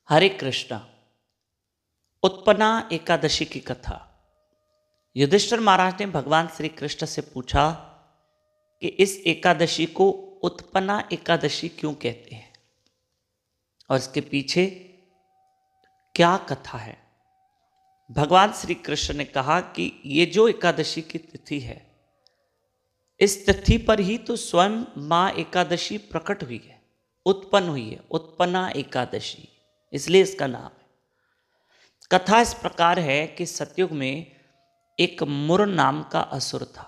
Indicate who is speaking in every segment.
Speaker 1: हरे कृष्णा। उत्पन्ना एकादशी की कथा। युधिष्ठिर महाराज ने भगवान श्री कृष्ण से पूछा कि इस एकादशी को उत्पन्ना एकादशी क्यों कहते हैं और इसके पीछे क्या कथा है। भगवान श्री कृष्ण ने कहा कि ये जो एकादशी की तिथि है, इस तिथि पर ही तो स्वयं मां एकादशी प्रकट हुई है, उत्पन्न हुई है, उत्पन्ना एकादशी, इसलिए इसका नाम है। कथा इस प्रकार है कि सतयुग में एक मुर नाम का असुर था,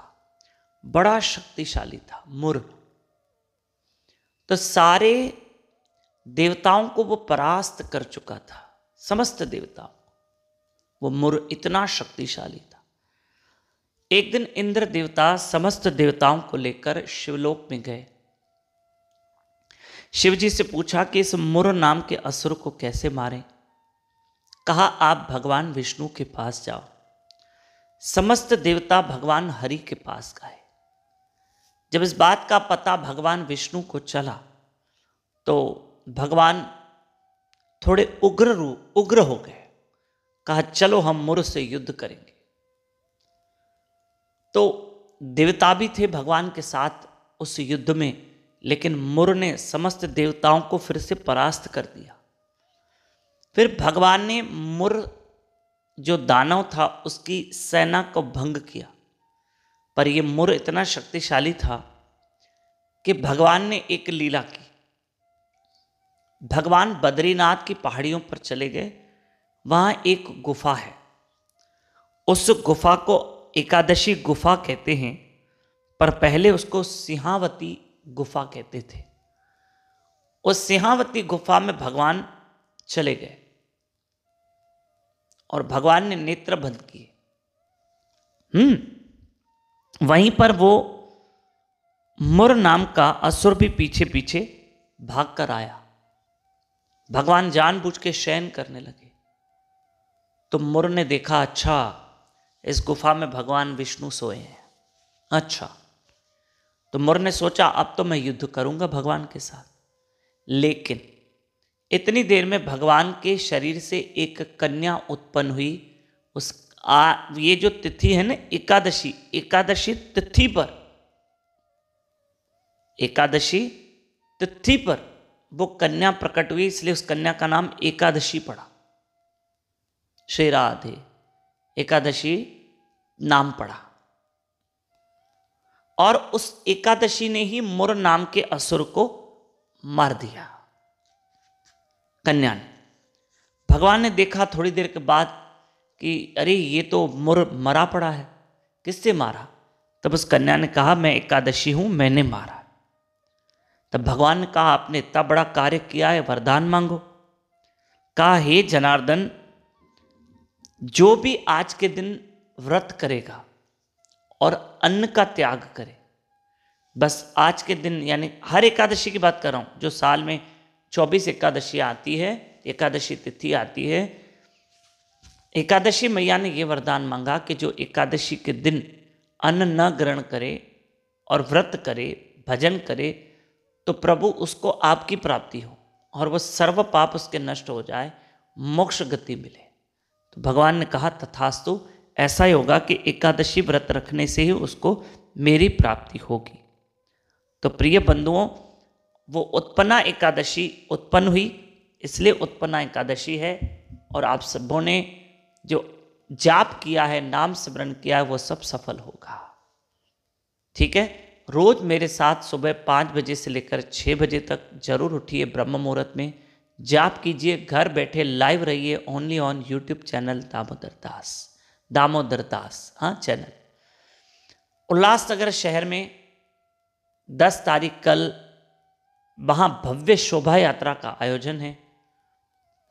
Speaker 1: बड़ा शक्तिशाली था। मुर तो सारे देवताओं को वो परास्त कर चुका था, समस्त देवताओं को। वो मुर इतना शक्तिशाली था। एक दिन इंद्र देवता समस्त देवताओं को लेकर शिवलोक में गए। शिवजी से पूछा कि इस मुर नाम के असुर को कैसे मारें। कहा आप भगवान विष्णु के पास जाओ। समस्त देवता भगवान हरि के पास गए। जब इस बात का पता भगवान विष्णु को चला तो भगवान थोड़े उग्र हो गए। कहा चलो हम मुर से युद्ध करेंगे। तो देवता भी थे भगवान के साथ उस युद्ध में, लेकिन मुर ने समस्त देवताओं को फिर से परास्त कर दिया। फिर भगवान ने मुर जो दानव था उसकी सेना को भंग किया। पर यह मुर इतना शक्तिशाली था कि भगवान ने एक लीला की। भगवान बद्रीनाथ की पहाड़ियों पर चले गए। वहां एक गुफा है, उस गुफा को एकादशी गुफा कहते हैं, पर पहले उसको सिंहावती गुफा कहते थे। उस सिंहावती गुफा में भगवान चले गए और भगवान ने नेत्र बंद किए। वहीं पर वो मुर नाम का असुर भी पीछे पीछे भाग कर आया। भगवान जानबूझ के शयन करने लगे तो मुर ने देखा, अच्छा इस गुफा में भगवान विष्णु सोए हैं। अच्छा, तो मुर ने सोचा अब तो मैं युद्ध करूंगा भगवान के साथ। लेकिन इतनी देर में भगवान के शरीर से एक कन्या उत्पन्न हुई। ये जो तिथि है ना एकादशी, एकादशी तिथि पर वो कन्या प्रकट हुई, इसलिए उस कन्या का नाम एकादशी पड़ा। श्री राधे, एकादशी नाम पड़ा। और उस एकादशी ने ही मुर नाम के असुर को मार दिया, कन्या ने। भगवान ने देखा थोड़ी देर के बाद कि अरे ये तो मुर मरा पड़ा है, किससे मारा। तब उस कन्या ने कहा मैं एकादशी हूं, मैंने मारा। तब भगवान ने कहा आपने इतना बड़ा कार्य किया है, वरदान मांगो। कहा हे जनार्दन, जो भी आज के दिन व्रत करेगा और अन्न का त्याग करे, बस आज के दिन, यानी हर एकादशी की बात कर रहा हूं, जो साल में 24 एकादशी आती है, एकादशी तिथि आती है। एकादशी मैया ने यह वरदान मांगा कि जो एकादशी के दिन अन्न न ग्रहण करे और व्रत करे, भजन करे, तो प्रभु उसको आपकी प्राप्ति हो और वह सर्व पाप उसके नष्ट हो जाए, मोक्ष गति मिले। तो भगवान ने कहा तथास्तु, ऐसा ही होगा कि एकादशी व्रत रखने से ही उसको मेरी प्राप्ति होगी। तो प्रिय बंधुओं, वो उत्पन्ना एकादशी उत्पन्न हुई, इसलिए उत्पन्ना एकादशी है। और आप सबों ने जो जाप किया है, नाम स्मरण किया है, वो सब सफल होगा। ठीक है, रोज मेरे साथ सुबह 5 बजे से लेकर 6 बजे तक जरूर उठिए, ब्रह्म मुहूर्त में जाप कीजिए, घर बैठे लाइव रहिए, only on YouTube channel Damodar Das, हाँ चैनल। उल्लासनगर शहर में 10 तारीख कल वहां भव्य शोभा यात्रा का आयोजन है।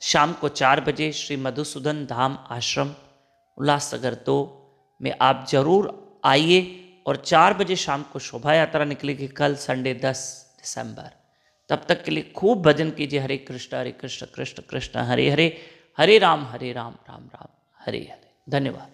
Speaker 1: शाम को 4 बजे श्री मधुसूदन धाम आश्रम उल्लासनगर 2 में आप जरूर आइए। और 4 बजे शाम को शोभा यात्रा निकलेगी कल संडे 10 दिसंबर। तब तक के लिए खूब भजन कीजिए। हरे कृष्ण कृष्ण कृष्ण हरे हरे, हरे राम राम राम हरे हरे। धन्यवाद।